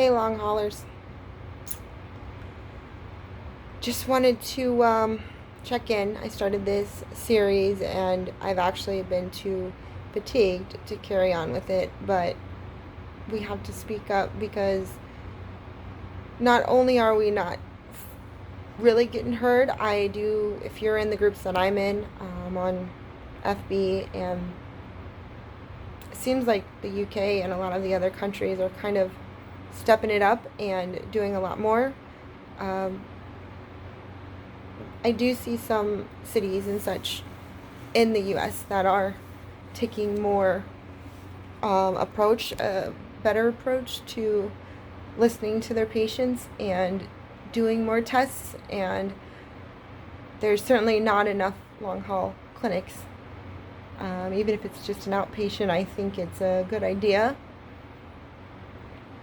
Hey, long haulers. Just wanted to check in. I started this series and I've actually been too fatigued to carry on with it, but we have to speak up because not only are we not really getting heard, if you're in the groups that I'm in, on FB, and it seems like the UK and a lot of the other countries are kind of stepping it up and doing a lot more. I do see some cities and such in the U.S. that are taking more a better approach to listening to their patients and doing more tests. And there's certainly not enough long haul clinics. Even if it's just an outpatient, I think it's a good idea.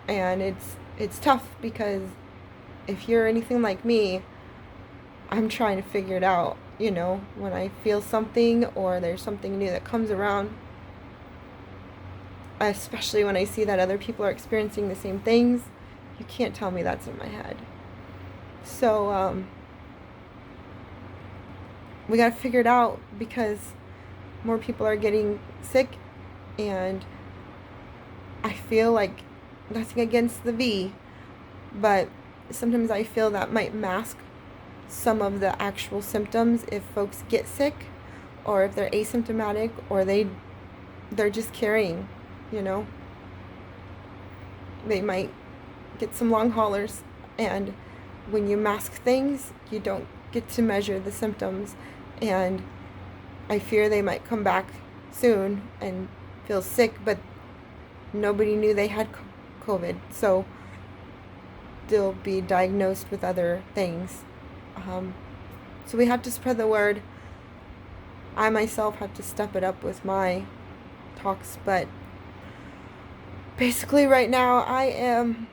And it's tough because if you're anything like me, I'm trying to figure it out, when I feel something or there's something new that comes around, especially when I see that other people are experiencing the same things. You can't tell me that's in my head. So, we got to figure it out because more people are getting sick, and I feel like nothing against the V, but sometimes I feel that might mask some of the actual symptoms if folks get sick, or if they're asymptomatic, or they're just carrying, they might get some long haulers, and when you mask things, you don't get to measure the symptoms, and I fear they might come back soon and feel sick, but nobody knew they had COVID, so they'll be diagnosed with other things. So we have to spread the word. I myself have to step it up with my talks, but basically right now I am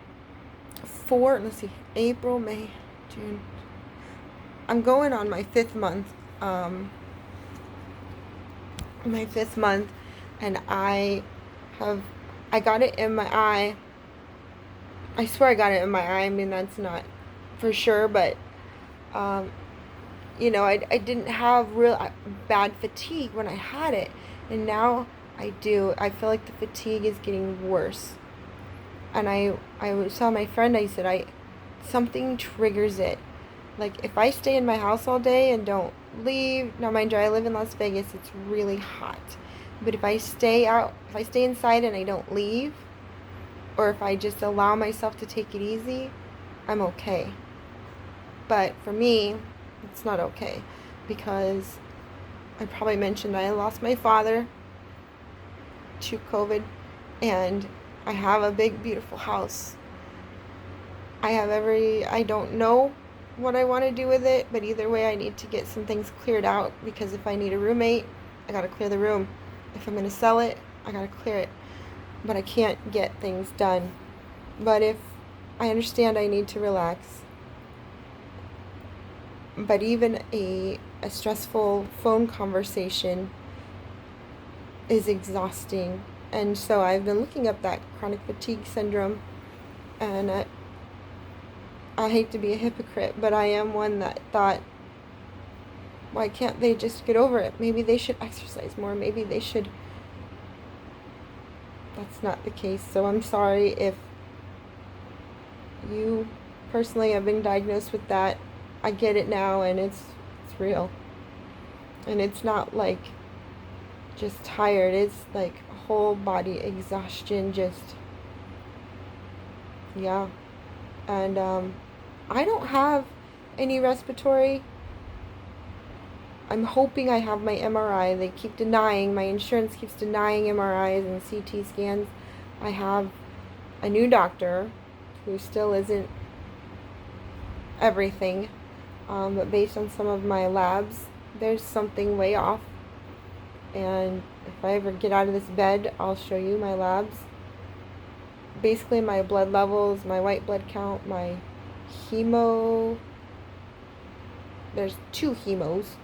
April, May, June. I'm going on my fifth month, and I got it in my eye. I swear I got it in my eye. I mean, that's not for sure, but I didn't have real bad fatigue when I had it, and now I do. I feel like the fatigue is getting worse, and I saw my friend. I said, something triggers it. Like if I stay in my house all day and don't leave. Now, mind you, I live in Las Vegas. It's really hot, but if I stay inside and I don't leave, or if I just allow myself to take it easy, I'm okay. But for me, it's not okay, because I probably mentioned I lost my father to COVID, and I have a big, beautiful house. I don't know what I want to do with it, but either way, I need to get some things cleared out, because if I need a roommate, I gotta clear the room. If I'm gonna sell it, I gotta clear it. But I can't get things done. But if I understand, I need to relax. But even a stressful phone conversation is exhausting. And so I've been looking up that chronic fatigue syndrome, and I hate to be a hypocrite, but I am one that thought, why can't they just get over it? Maybe they should exercise more. Maybe they should. That's not the case. So I'm sorry if you personally have been diagnosed with that. I get it now, and it's real. And it's not like just tired. It's like whole body exhaustion, yeah. And I don't have any respiratory. I'm hoping I have my MRI. They keep denying, my insurance keeps denying MRIs and CT scans. I have a new doctor who still isn't everything. But based on some of my labs, there's something way off. And if I ever get out of this bed, I'll show you my labs. Basically, my blood levels, my white blood count, my hemo. There's 2 hemos,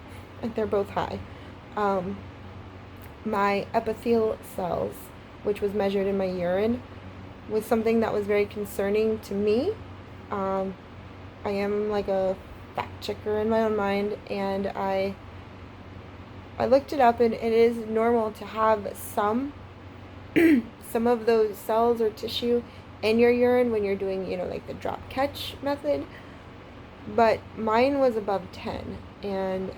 and they're both high. My epithelial cells, which was measured in my urine, was something that was very concerning to me. I am like a fact checker in my own mind, and I looked it up, and it is normal to have some of those cells or tissue in your urine when you're doing, like the drop catch method. But mine was above 10, and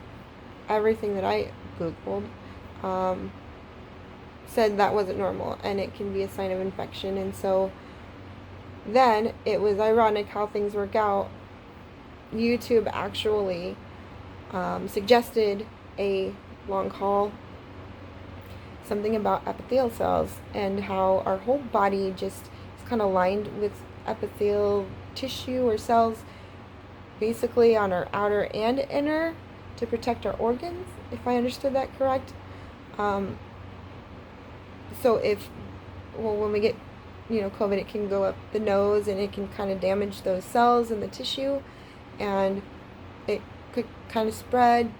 everything that I Googled said that wasn't normal, and it can be a sign of infection. And so then it was ironic how things work out. YouTube actually suggested a long haul, something about epithelial cells, and how our whole body just is kind of lined with epithelial tissue or cells, basically on our outer and inner, to protect our organs, if I understood that correct. So when we get, COVID, it can go up the nose, and it can kind of damage those cells in the tissue, and it could kind of spread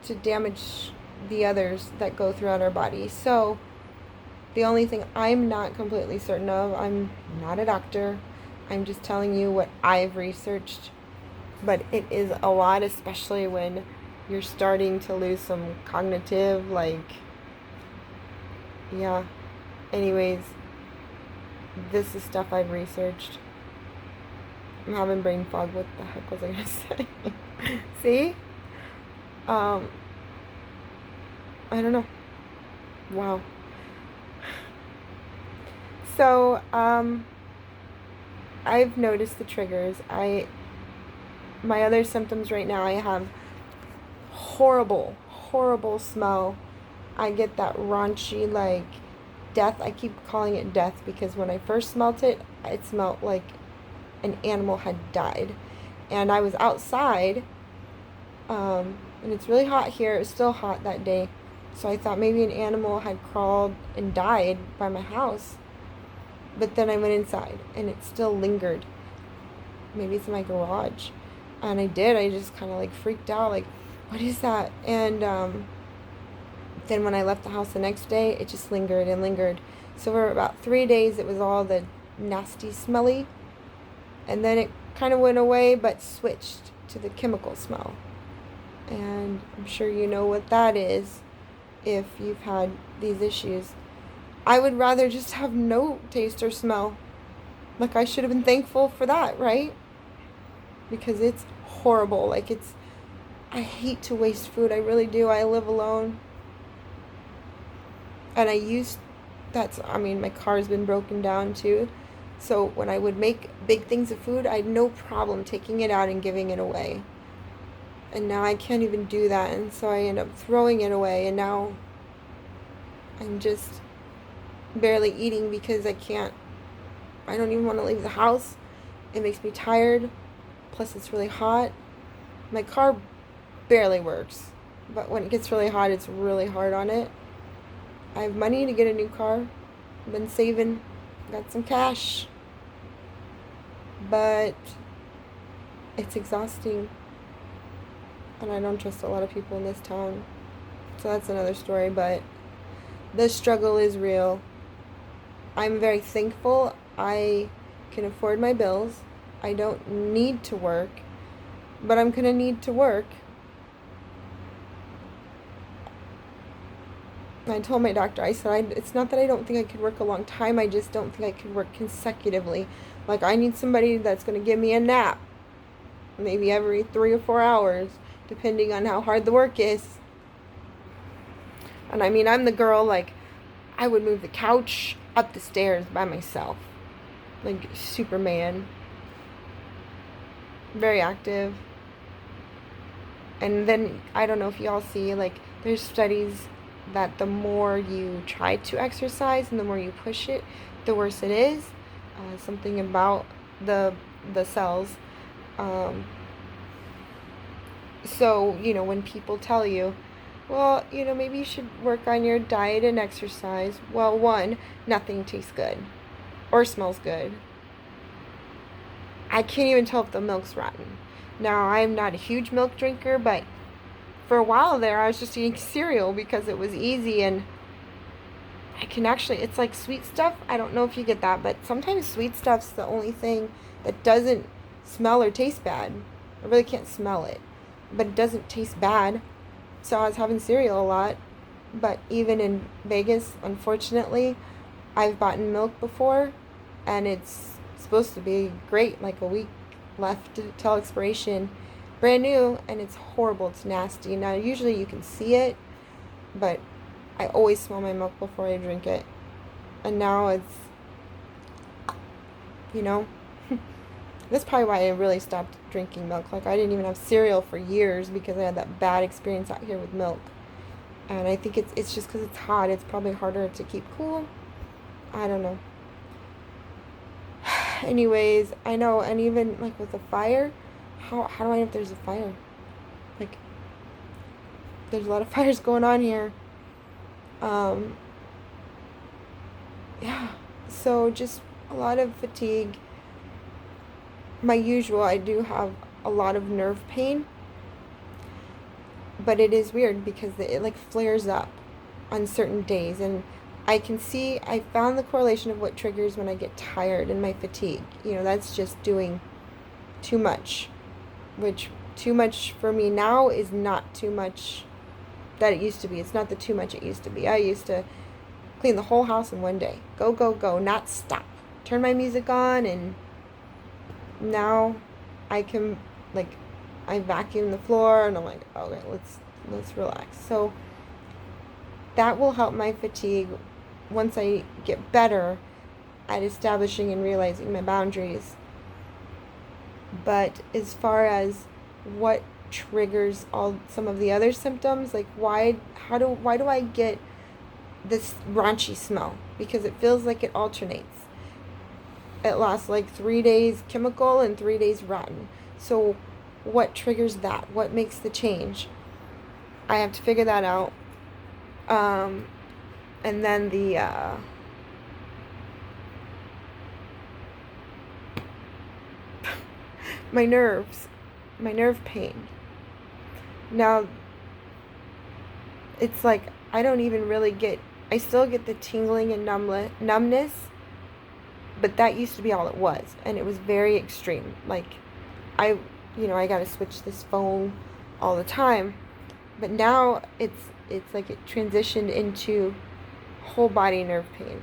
to damage the others that go throughout our body. So the only thing I'm not completely certain of, I'm not a doctor, I'm just telling you what I've researched, but it is a lot, especially when you're starting to lose some cognitive, yeah. Anyways, this is stuff I've researched. I'm having brain fog. What the heck was I gonna say? See? I don't know. Wow. So, I've noticed the triggers. My other symptoms right now, I have horrible smell. I get that raunchy, death. I keep calling it death because when I first smelt it, it smelled like an animal had died. And I was outside, and it's really hot here. It was still hot that day. So I thought maybe an animal had crawled and died by my house. But then I went inside, and it still lingered. Maybe it's in my garage. And I just kind of freaked out, what is that? And then when I left the house the next day, it just lingered and lingered. So for about 3 days, it was all the nasty, smelly. And then it kind of went away, but switched to the chemical smell. And I'm sure you know what that is if you've had these issues. I would rather just have no taste or smell. I should have been thankful for that, right? Because it's horrible. I hate to waste food. I really do. I live alone. And my car's been broken down too. So when I would make big things of food, I had no problem taking it out and giving it away. And now I can't even do that. And so I end up throwing it away. And now I'm just barely eating because I don't even want to leave the house. It makes me tired. Plus it's really hot. My car barely works. But when it gets really hot, it's really hard on it. I have money to get a new car. I've been saving. Got some cash. But it's exhausting. And I don't trust a lot of people in this town. So that's another story. But the struggle is real. I'm very thankful I can afford my bills. I don't need to work. But I'm going to need to work. I told my doctor, I said, it's not that I don't think I could work a long time, I just don't think I could work consecutively. I need somebody that's going to give me a nap. Maybe every 3 or 4 hours, depending on how hard the work is. And I'm the girl, I would move the couch up the stairs by myself. Superman. Very active. And then, I don't know if y'all see, there's studies that the more you try to exercise and the more you push it, the worse it is. Something about the cells. So, when people tell you, well, maybe you should work on your diet and exercise. Well, one, nothing tastes good or smells good. I can't even tell if the milk's rotten. Now, I'm not a huge milk drinker, but for a while there, I was just eating cereal because it was easy, and I can actually, it's like sweet stuff. I don't know if you get that, but sometimes sweet stuff's the only thing that doesn't smell or taste bad. I really can't smell it, but it doesn't taste bad. So I was having cereal a lot, but even in Vegas, unfortunately, I've bought milk before, and it's supposed to be great, like a week left till expiration, brand new, and it's horrible. It's nasty. Now, usually you can see it, but I always smell my milk before I drink it. And now it's, you know, that's probably why I really stopped drinking milk. Like, I didn't even have cereal for years because I had that bad experience out here with milk. And I think it's just because it's hot. It's probably harder to keep cool. I don't know. Anyways, I know, and even like with a fire, how do I know if there's a fire? Like, there's a lot of fires going on here. Yeah, so just a lot of fatigue. My usual, I do have a lot of nerve pain, but it is weird because it like flares up on certain days, and I found the correlation of what triggers when I get tired and my fatigue. That's just doing too much, which too much for me now is not too much that it used to be. It's not the too much it used to be. I used to clean the whole house in one day. Go, go, go, not stop. Turn my music on, and now I can, like, I vacuum the floor, and I'm like, okay, let's relax. So that will help my fatigue once I get better at establishing and realizing my boundaries. But as far as what triggers some of the other symptoms, like why do I get this raunchy smell? Because it feels like it alternates. It lasts like 3 days chemical and 3 days rotten. So what triggers that? What makes the change? I have to figure that out. And then my nerve pain. Now, it's like I don't even really I still get the tingling and numbness, but that used to be all it was, and it was very extreme. Like, I got to switch this phone all the time, but now it's like it transitioned into whole body nerve pain.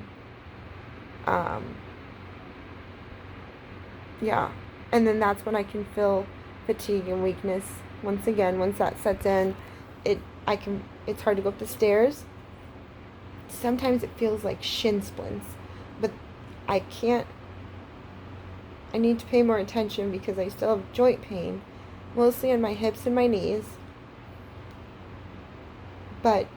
Yeah, and then that's when I can feel fatigue and weakness once again. Once that sets in, it's hard to go up the stairs. Sometimes it feels like shin splints, but I need to pay more attention because I still have joint pain, mostly in my hips and my knees. But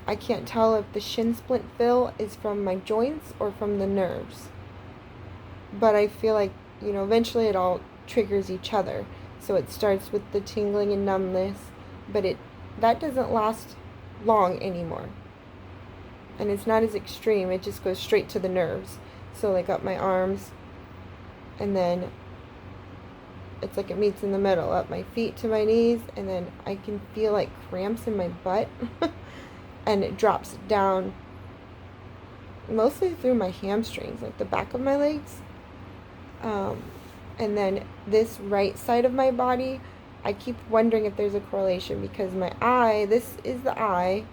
I can't tell if the shin splint feel is from my joints or from the nerves. But I feel like, eventually it all triggers each other. So it starts with the tingling and numbness, but that doesn't last long anymore. And it's not as extreme. It just goes straight to the nerves. So like up my arms, and then it's like it meets in the middle, up my feet to my knees, and then I can feel like cramps in my butt. And it drops down mostly through my hamstrings, like the back of my legs. And then this right side of my body, I keep wondering if there's a correlation because my eye, this is the eye.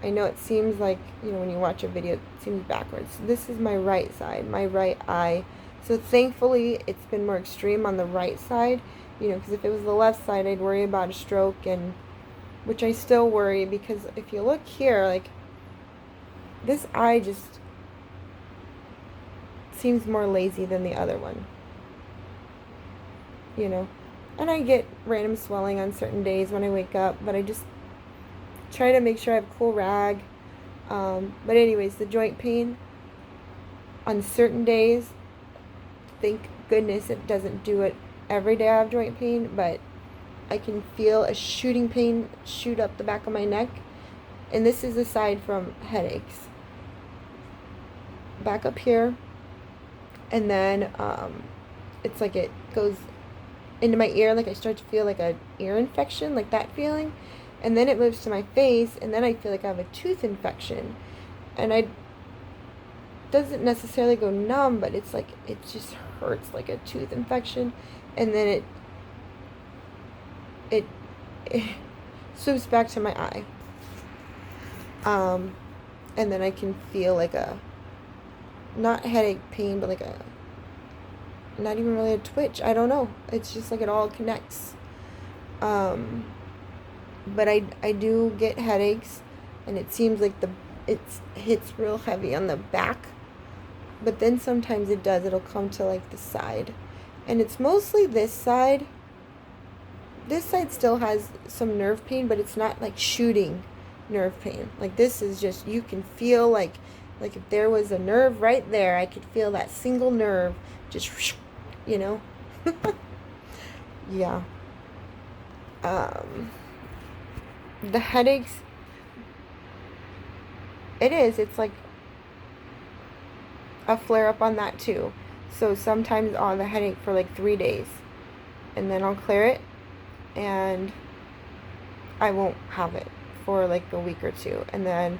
I know it seems like, when you watch a video, it seems backwards. This is my right side, my right eye. So thankfully, it's been more extreme on the right side, because if it was the left side, I'd worry about a stroke, and which I still worry because if you look here, like, this eye just seems more lazy than the other one, And I get random swelling on certain days when I wake up, but I just try to make sure I have a cool rag. But anyways, the joint pain on certain days, thank goodness it doesn't do it every day I have joint pain, but I can feel a shooting pain shoot up the back of my neck. And this is aside from headaches. Back up here. And then it's like it goes into my ear, like I start to feel like an ear infection, like that feeling. And then it moves to my face, and then I feel like I have a tooth infection. And doesn't necessarily go numb, but it's like it just hurts like a tooth infection, and then it it swoops back to my eye. And then I can feel like a, not headache pain, but like a, not even really a twitch. I don't know. It's just like it all connects. But I do get headaches, and it seems like it hits real heavy on the back. But then sometimes it'll come to like the side. And it's mostly this side. This side still has some nerve pain, but it's not like shooting nerve pain. Like this is just, you can feel like if there was a nerve right there, I could feel that single nerve just, you know. Yeah. The headaches, it's like a flare up on that too. So sometimes I'll have a headache for like 3 days, and then I'll clear it, and I won't have it for like a week or two, and then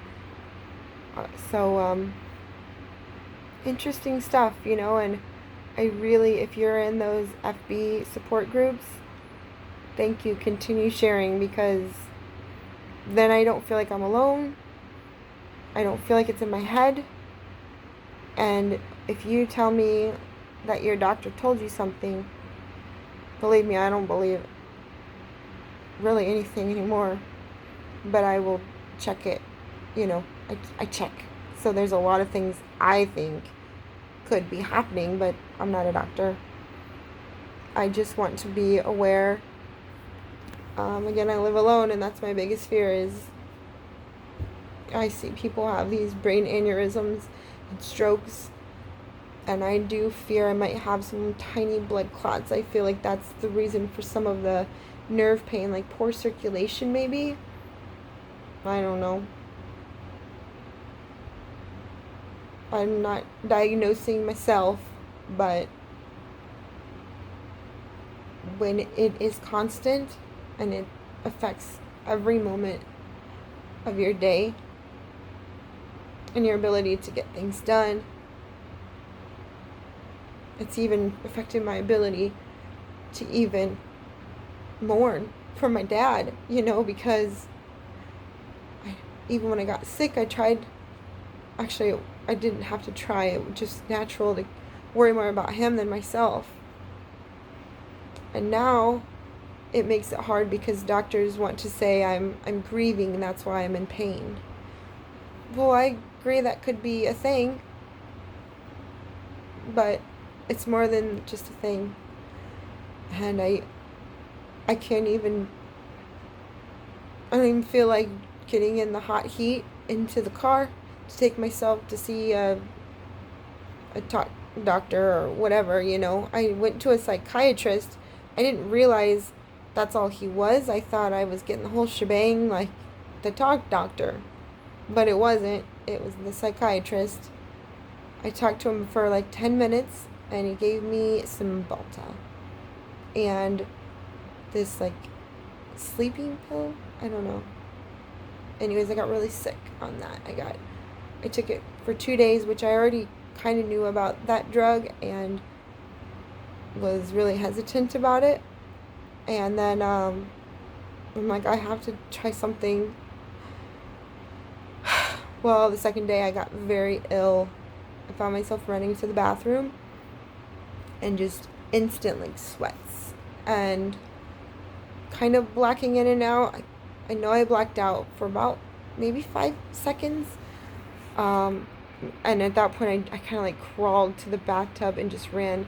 interesting stuff, you know. And I really, if you're in those FB support groups, thank you, continue sharing, because then I don't feel like I'm alone. I don't feel like it's in my head. And if you tell me that your doctor told you something, believe me, I don't believe really anything anymore. But I will check it, you know, I check. So there's a lot of things I think could be happening, but I'm not a doctor. I just want to be aware. Again, I live alone, and that's my biggest fear is I see people have these brain aneurysms and strokes, and I do fear I might have some tiny blood clots. I feel like that's the reason for some of the nerve pain, like poor circulation maybe. I don't know. I'm not diagnosing myself, but when it is constant and it affects every moment of your day and your ability to get things done, it's even affected my ability to even mourn for my dad, you know, because even when I got sick, I didn't have to try. It was just natural to worry more about him than myself. And now it makes it hard because doctors want to say I'm grieving and that's why I'm in pain. Well, I agree that could be a thing, but it's more than just a thing. And I don't even feel like getting in the hot heat into the car to take myself to see a doctor or whatever, you know. I went to a psychiatrist. I didn't realize that's all he was. I thought I was getting the whole shebang, like the talk doctor, but it wasn't. It was the psychiatrist. I talked to him for like 10 minutes, and he gave me some Balta and this like sleeping pill. I don't know. Anyways, I got really sick on that. I took it for 2 days, which I already kind of knew about that drug and was really hesitant about it. And then I'm like, I have to try something. Well, the second day I got very ill. I found myself running to the bathroom and just instant like sweats and kind of blacking in and out. I know I blacked out for about maybe 5 seconds. And at that point, I kind of like crawled to the bathtub and just ran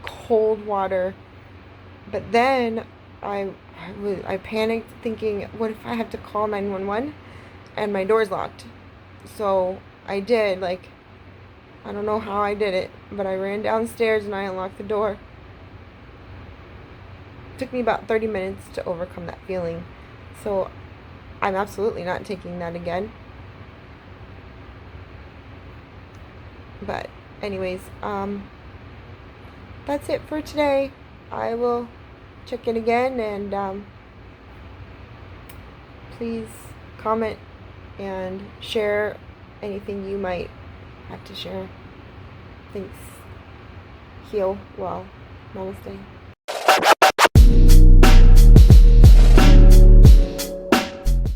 cold water. But then I panicked, thinking, what if I have to call 911 and my door's locked? So I did, like, I don't know how I did it, but I ran downstairs and I unlocked the door. It took me about 30 minutes to overcome that feeling. So I'm absolutely not taking that again. But anyways, that's it for today. I will check in again, and please comment and share anything you might have to share. Thanks. Heal well. Namaste.